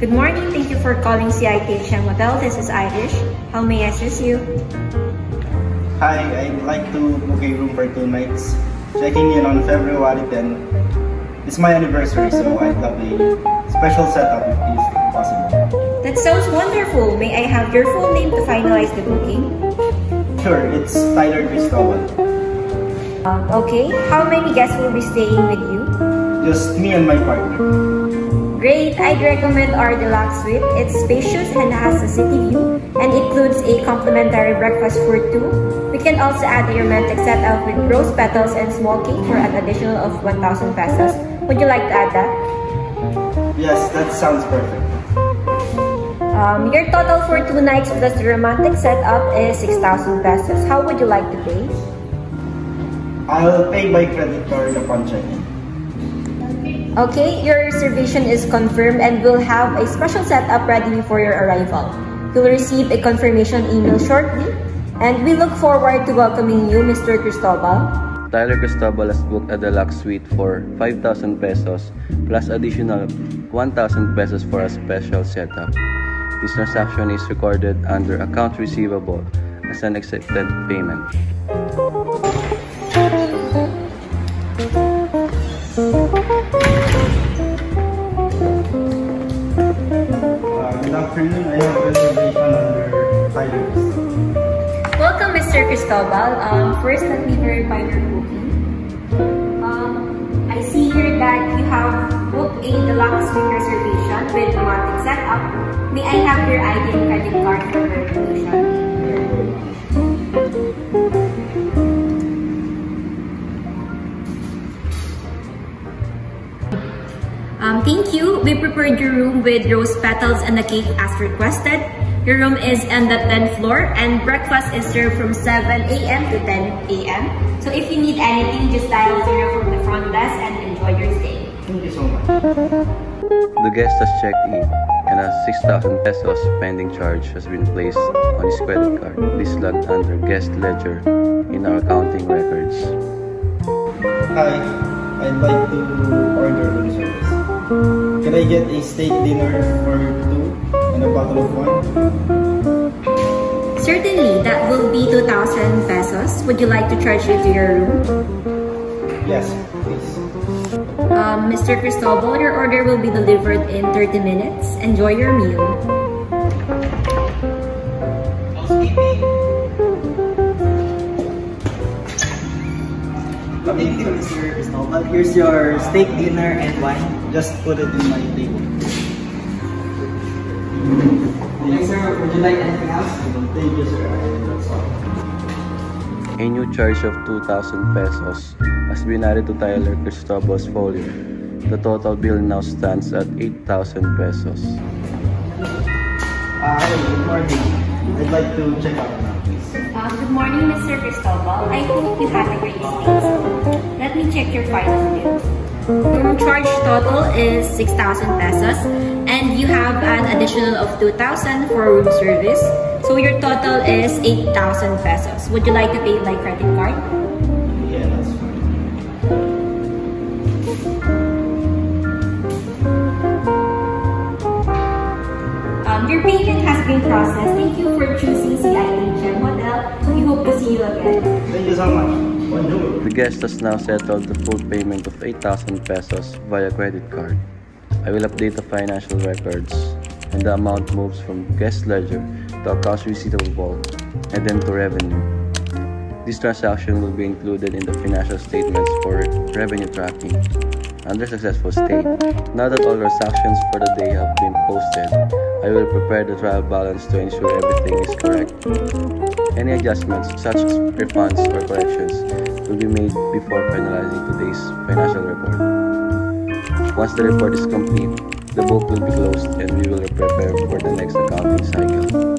Good morning. Thank you for calling CITHM Hotel. This is Irish. How may I assist you? Hi, I'd like to book a room for 2 nights. Checking in on February 10. It's my anniversary, so I'd love a special setup if possible. That sounds wonderful. May I have your full name to finalize the booking? Sure, it's Tyler Cristobal. Okay. How many guests will be staying with you? Just me and my partner. Great. I'd recommend our deluxe suite. It's spacious and has a city view and includes a complimentary breakfast for 2. We can also add a romantic setup with rose petals and small cake for an additional of 1,000 pesos. Would you like to add that? Yes, that sounds perfect. Your total for 2 nights plus the romantic setup is 6,000 pesos. How would you like to pay? I'll pay by credit card upon check-in. Okay, your reservation is confirmed and we'll have a special setup ready before your arrival. You'll receive a confirmation email shortly, and we look forward to welcoming you, Mr. Cristobal. Tyler Cristobal has booked a deluxe suite for 5,000 pesos plus additional 1,000 pesos for a special setup. This transaction is recorded under account receivable as an accepted payment. Good afternoon. I have reservation under Tyler Cristobal. Welcome, Mr. Cristobal. First, let me verify your booking. I see here that you have booked a deluxe suite reservation with romantic setup. May I have your ID and credit card for verification? Thank you. We prepared your room with rose petals and a cake as requested. Your room is on the 10th floor and breakfast is served from 7 a.m. to 10 a.m. So if you need anything, just dial 0 from the front desk and enjoy your stay. Thank you so much. The guest has checked in and a 6,000 pesos pending charge has been placed on his credit card. This logged under guest ledger in our accounting records. Hi, I'd like to order room service. Can I get a steak dinner for 2 and a bottle of wine? Certainly, that will be 2,000 pesos. Would you like to charge it to your room? Yes, please. Mr. Cristobal, your order will be delivered in 30 minutes. Enjoy your meal. Good evening, Mr. Cristobal. Here's your steak dinner and wine. Just put it in my table. Thanks, sir. Would you like anything else? Thank you, sir. That's all. A new charge of 2,000 pesos has been added to Tyler Cristobal's folio. The total bill now stands at 8,000 pesos. Hi, good morning. I'd like to check out now, please. Good morning, Mr. Cristobal. I hope you had a great stay. Let me check your final bill. Your charge total is 6,000 pesos and you have an additional of 2,000 for room service. So your total is 8,000 pesos. Would you like to pay by credit card? Yeah, that's fine. Your payment has been processed. Thank you for choosing CITHM Hotel. We hope to see you again. Thank you so much. Bonjour. The guest has now settled the full payment of 8,000 pesos via credit card. I will update the financial records and the amount moves from guest ledger to accounts receivable and then to revenue. This transaction will be included in the financial statements for revenue tracking. Under successful stay, now that all transactions for the day have been posted, I will prepare the trial balance to ensure everything is correct. Any adjustments, such as refunds or corrections, will be made before finalizing today's financial report. Once the report is complete, the book will be closed and we will prepare for the next accounting cycle.